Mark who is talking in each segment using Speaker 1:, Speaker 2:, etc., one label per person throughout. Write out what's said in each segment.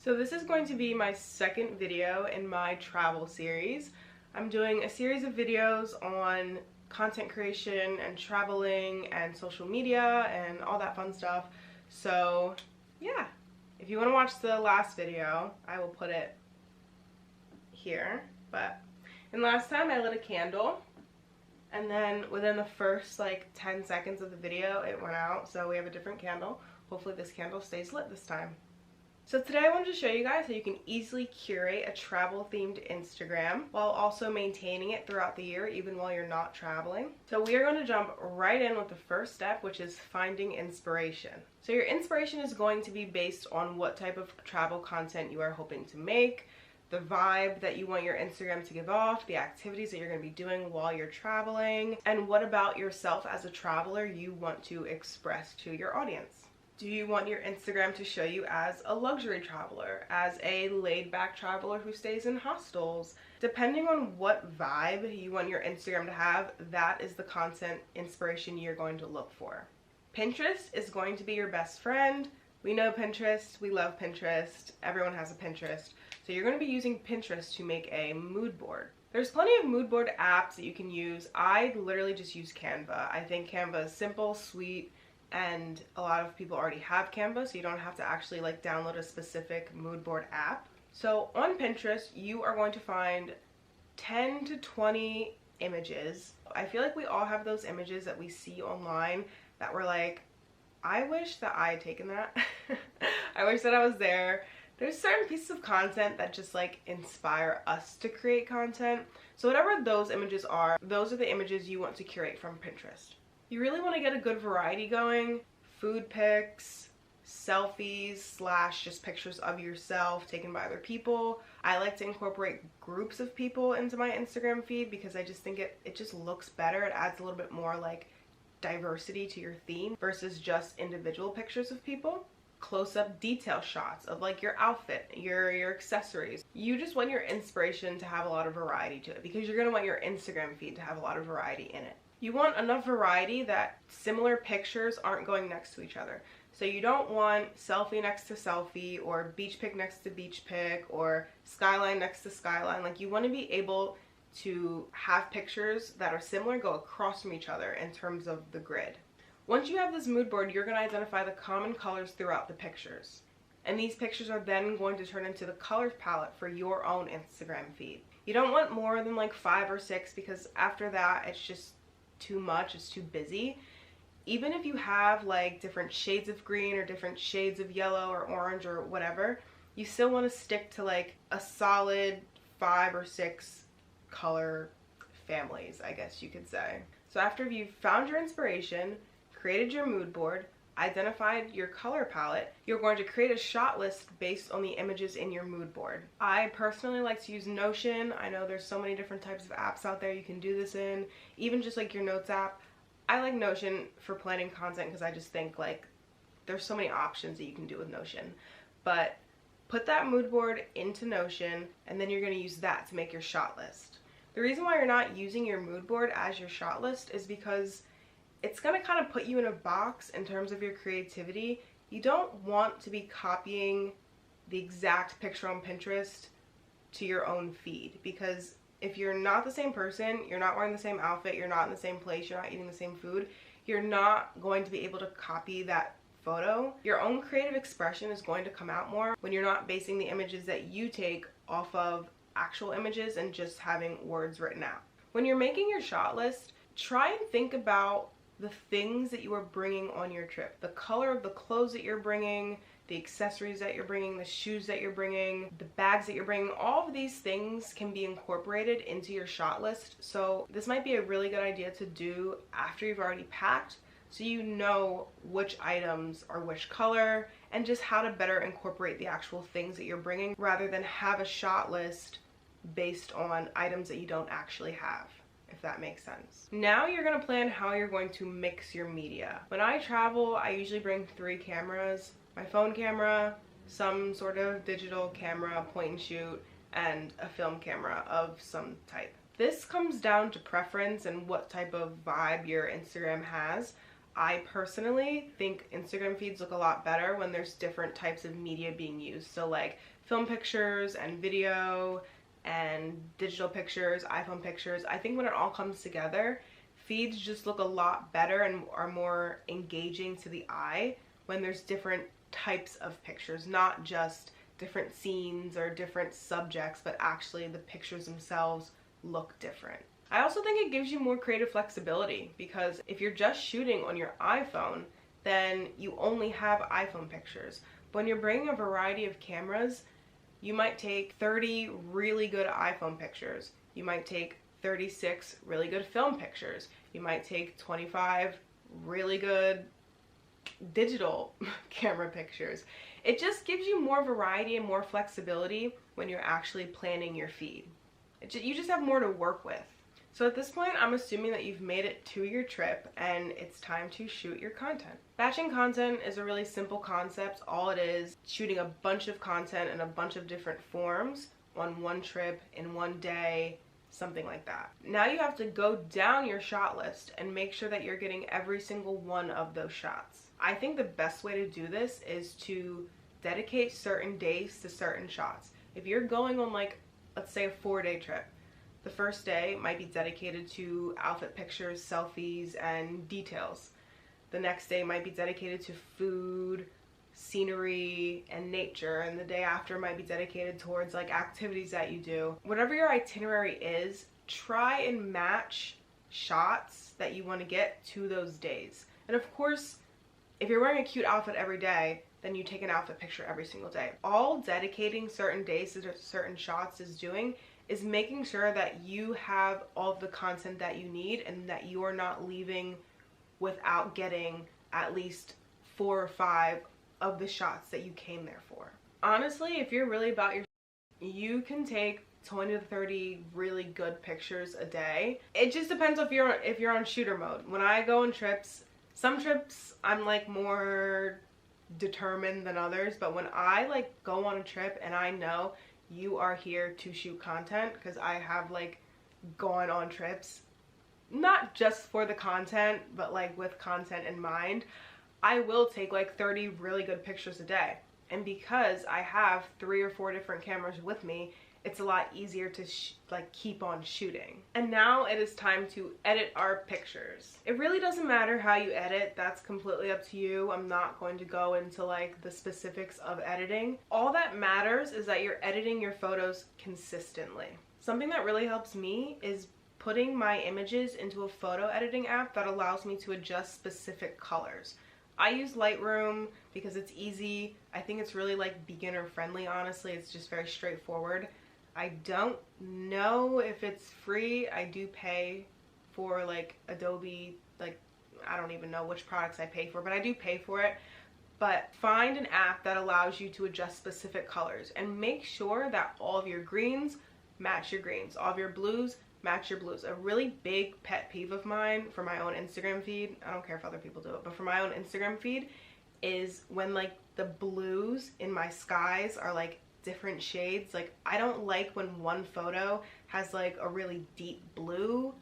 Speaker 1: So this is going to be my second video in my travel series. I'm doing a series of videos on content creation and traveling and social media and all that fun stuff. So yeah, if you want to watch the last video, I will put it here. But in last time I lit a candle, and then within the first like 10 seconds of the video it went out, so we have a different candle. Hopefully this candle stays lit this time. So today I wanted to show you guys how you can easily curate a travel themed Instagram while also maintaining it throughout the year, even while you're not traveling. So we are going to jump right in with the first step, which is finding inspiration. So your inspiration is going to be based on what type of travel content you are hoping to make, the vibe that you want your Instagram to give off, the activities that you're going to be doing while you're traveling, and what about yourself as a traveler you want to express to your audience. Do you want your Instagram to show you as a luxury traveler, as a laid-back traveler who stays in hostels? Depending on what vibe you want your Instagram to have, that is the content inspiration you're going to look for. Pinterest is going to be your best friend. We know Pinterest, we love Pinterest, everyone has a Pinterest. So you're going to be using Pinterest to make a mood board. There's plenty of mood board apps that you can use. I literally just use Canva. I think Canva is simple, sweet, and a lot of people already have Canva, so you don't have to actually like download a specific mood board app. So on Pinterest, you are going to find 10 to 20 images. I feel like we all have those images that we see online that we're like, I wish that I had taken that. I wish that I was there. There's certain pieces of content that just like inspire us to create content. So whatever those images are, those are the images you want to curate from Pinterest. You really want to get a good variety going. Food pics, selfies / just pictures of yourself taken by other people. I like to incorporate groups of people into my Instagram feed because I just think it just looks better. It adds a little bit more like diversity to your theme versus just individual pictures of people. Close-up detail shots of like your outfit, your accessories. You just want your inspiration to have a lot of variety to it because you're going to want your Instagram feed to have a lot of variety in it. You want enough variety that similar pictures aren't going next to each other. So you don't want selfie next to selfie or beach pic next to beach pic or skyline next to skyline. Like you want to be able to have pictures that are similar go across from each other in terms of the grid. Once you have this mood board, you're going to identify the common colors throughout the pictures. And these pictures are then going to turn into the color palette for your own Instagram feed. You don't want more than like 5 or 6 because after that it's just too much, it's too busy. Even if you have like different shades of green or different shades of yellow or orange or whatever, you still want to stick to like a solid 5 or 6 color families, I guess you could say. So after you've found your inspiration, created your mood board, identified your color palette, you're going to create a shot list based on the images in your mood board. I personally like to use Notion. I know there's so many different types of apps out there you can do this in, even just like your notes app. I like Notion for planning content because I just think like there's so many options that you can do with Notion. But put that mood board into Notion and then you're going to use that to make your shot list. The reason why you're not using your mood board as your shot list is because it's going to kind of put you in a box in terms of your creativity. You don't want to be copying the exact picture on Pinterest to your own feed because if you're not the same person, you're not wearing the same outfit, you're not in the same place, you're not eating the same food, you're not going to be able to copy that photo. Your own creative expression is going to come out more when you're not basing the images that you take off of actual images and just having words written out. When you're making your shot list, try and think about the things that you are bringing on your trip, the color of the clothes that you're bringing, the accessories that you're bringing, the shoes that you're bringing, the bags that you're bringing. All of these things can be incorporated into your shot list. So this might be a really good idea to do after you've already packed, so you know which items are which color and just how to better incorporate the actual things that you're bringing rather than have a shot list based on items that you don't actually have, if that makes sense. Now you're going to plan how you're going to mix your media. When I travel, I usually bring 3 cameras: my phone camera, some sort of digital camera, point and shoot, and a film camera of some type. This comes down to preference and what type of vibe your Instagram has. I personally think Instagram feeds look a lot better when there's different types of media being used. So like film pictures and video and digital pictures, iPhone pictures. I think when it all comes together, feeds just look a lot better and are more engaging to the eye when there's different types of pictures, not just different scenes or different subjects, but actually the pictures themselves look different. I also think it gives you more creative flexibility, because if you're just shooting on your iPhone, then you only have iPhone pictures. But when you're bringing a variety of cameras, you might take 30 really good iPhone pictures. You might take 36 really good film pictures. You might take 25 really good digital camera pictures. It just gives you more variety and more flexibility when you're actually planning your feed. You just have more to work with. So at this point, I'm assuming that you've made it to your trip and it's time to shoot your content. Batching content is a really simple concept. All it is, shooting a bunch of content in a bunch of different forms on one trip in one day, something like that. Now you have to go down your shot list and make sure that you're getting every single one of those shots. I think the best way to do this is to dedicate certain days to certain shots. If you're going on, like, let's say a 4-day trip, the first day might be dedicated to outfit pictures, selfies, and details. The next day might be dedicated to food, scenery, and nature, and the day after might be dedicated towards like activities that you do. Whatever your itinerary is, try and match shots that you want to get to those days. And of course, if you're wearing a cute outfit every day, then you take an outfit picture every single day. All dedicating certain days to certain shots is doing is making sure that you have all of the content that you need and that you are not leaving without getting at least 4 or 5 of the shots that you came there for. Honestly, if you're really about your, you can take 20 to 30 really good pictures a day. It just depends if you're on shooter mode. When I go on trips, some trips I'm like more determined than others, but when I like go on a trip and I know you are here to shoot content, because I have like gone on trips not just for the content but like with content in mind, I will take like 30 really good pictures a day. And because I have 3 or 4 different cameras with me, it's a lot easier to like keep on shooting. And now it is time to edit our pictures. It really doesn't matter how you edit, that's completely up to you. I'm not going to go into like the specifics of editing. All that matters is that you're editing your photos consistently. Something that really helps me is putting my images into a photo editing app that allows me to adjust specific colors. I use Lightroom because it's easy. I think it's really like beginner friendly, honestly. It's just very straightforward. I don't know if it's free. I do pay for like Adobe, like I don't even know which products I pay for, but I do pay for it. But find an app that allows you to adjust specific colors and make sure that all of your greens match your greens, all of your blues match your blues. A really big pet peeve of mine for my own Instagram feed, I don't care if other people do it, but for my own Instagram feed, is when like the blues in my skies are like different shades. Like I don't like when one photo has like a really deep blue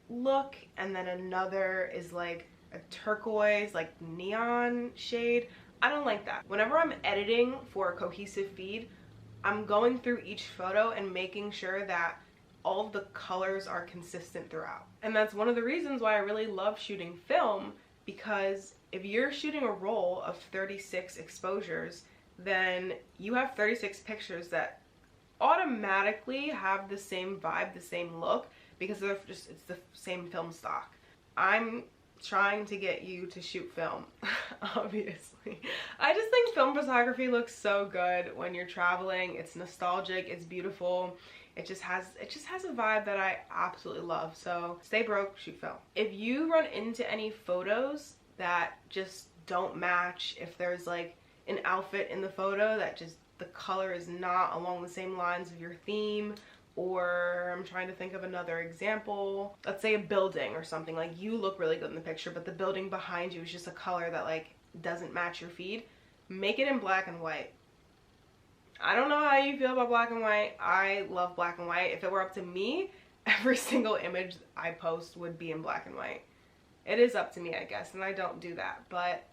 Speaker 1: look and then another is like a turquoise, like neon shade. I don't like that. Whenever I'm editing for a cohesive feed, I'm going through each photo and making sure that all of the colors are consistent throughout. And that's one of the reasons why I really love shooting film, because if you're shooting a roll of 36 exposures, then you have 36 pictures that automatically have the same vibe, the same look, because it's the same film stock. I'm trying to get you to shoot film, obviously. I just think film photography looks so good when you're traveling. It's nostalgic, it's beautiful. It just has a vibe that I absolutely love. So stay broke, shoot film. If you run into any photos that just don't match, if there's like an outfit in the photo that just the color is not along the same lines of your theme, or I'm trying to think of another example, let's say a building or something, like you look really good in the picture but the building behind you is just a color that like doesn't match your feed, make it in black and white. I don't know how you feel about black and white. I love black and white. If it were up to me, every single image I post would be in black and white. It is up to me, I guess, and I don't do that. But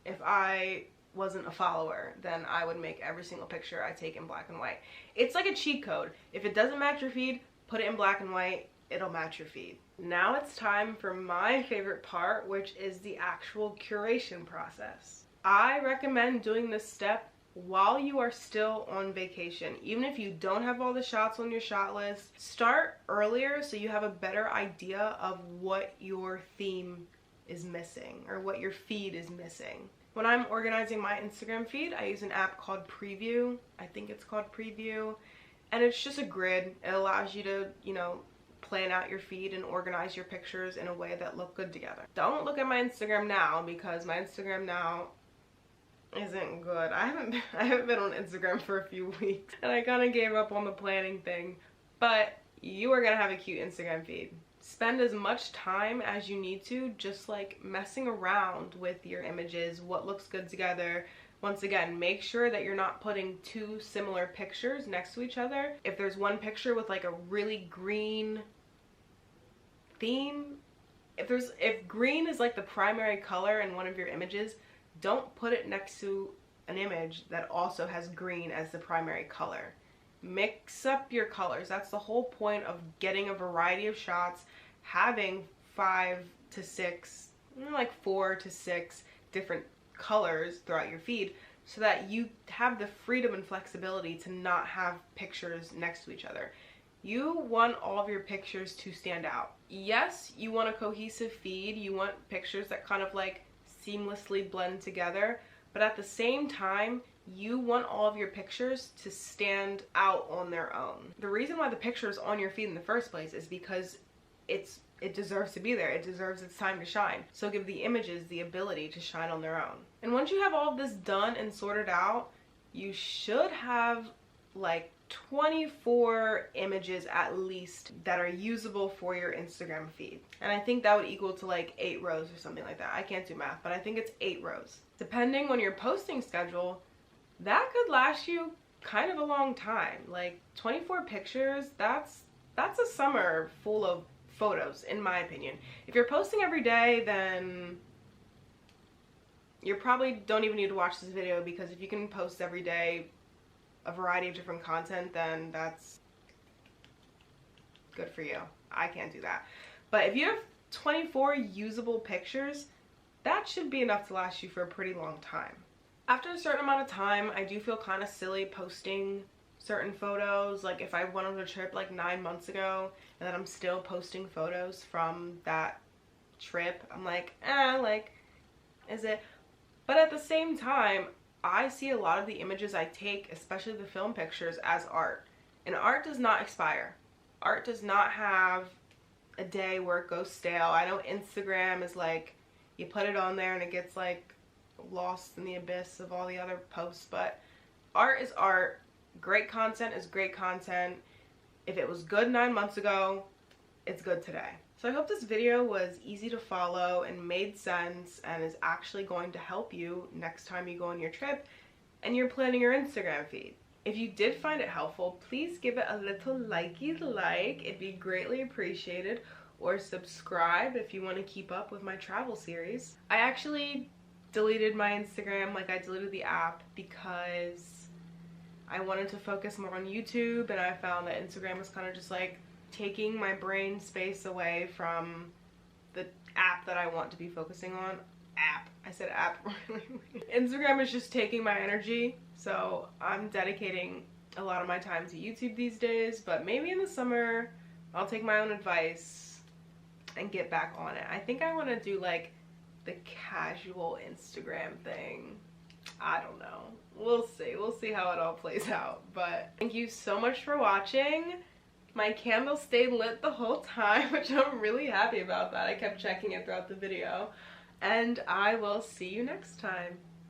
Speaker 1: if I wasn't a follower, then I would make every single picture I take in black and white. It's like a cheat code. If it doesn't match your feed, put it in black and white. It'll match your feed. Now it's time for my favorite part, which is the actual curation process. I recommend doing this step while you are still on vacation. Even if you don't have all the shots on your shot list, start earlier so you have a better idea of what your theme is missing or what your feed is missing. When I'm organizing my Instagram feed, I use an app called Preview. I think it's called Preview. And it's just a grid. It allows you to, you know, plan out your feed and organize your pictures in a way that look good together. Don't look at my Instagram now, because my Instagram now isn't good. I haven't been on Instagram for a few weeks, and I kind of gave up on the planning thing. But you are gonna have a cute Instagram feed. Spend as much time as you need to just like messing around with your images, what looks good together. Once again, make sure that you're not putting two similar pictures next to each other. If there's one picture with like a really green theme, if green is like the primary color in one of your images, don't put it next to an image that also has green as the primary color. Mix up your colors. That's the whole point of getting a variety of shots, having 5 to 6, like 4 to 6 different colors throughout your feed, so that you have the freedom and flexibility to not have pictures next to each other. You want all of your pictures to stand out. Yes, you want a cohesive feed. You want pictures that kind of like seamlessly blend together, but at the same time, you want all of your pictures to stand out on their own. The reason why the picture is on your feed in the first place is because it deserves to be there. It deserves its time to shine. So give the images the ability to shine on their own. And once you have all of this done and sorted out, you should have like 24 images at least that are usable for your Instagram feed. And I think that would equal to like 8 rows or something like that. I can't do math, but I think it's 8 rows. Depending on your posting schedule, that could last you kind of a long time. Like 24 pictures, that's a summer full of photos, in my opinion. If you're posting every day, then you probably don't even need to watch this video, because if you can post every day a variety of different content, then that's good for you. I can't do that. But if you have 24 usable pictures, that should be enough to last you for a pretty long time. After a certain amount of time, I do feel kind of silly posting certain photos. Like if I went on a trip like 9 months ago and then I'm still posting photos from that trip, I'm like, like, is it? But at the same time, I see a lot of the images I take, especially the film pictures, as art. And art does not expire. Art does not have a day where it goes stale. I know Instagram is like, you put it on there and it gets like lost in the abyss of all the other posts, but art is art. Great content is great content. If it was good 9 months ago, it's good today. So I hope this video was easy to follow and made sense and is actually going to help you next time you go on your trip and you're planning your Instagram feed. If you did find it helpful, please give it a little likey like. It'd be greatly appreciated. Or subscribe if you want to keep up with my travel series. I actually deleted my Instagram, like I deleted the app, because I wanted to focus more on YouTube, and I found that Instagram was kind of just like taking my brain space away from the app that I want to be focusing on. I said app. Instagram is just taking my energy, so I'm dedicating a lot of my time to YouTube these days, but maybe in the summer I'll take my own advice and get back on it. I think I want to do like the casual Instagram thing. I don't know. We'll see. We'll see how it all plays out. But thank you so much for watching. My candle stayed lit the whole time, which I'm really happy about that. I kept checking it throughout the video. And I will see you next time.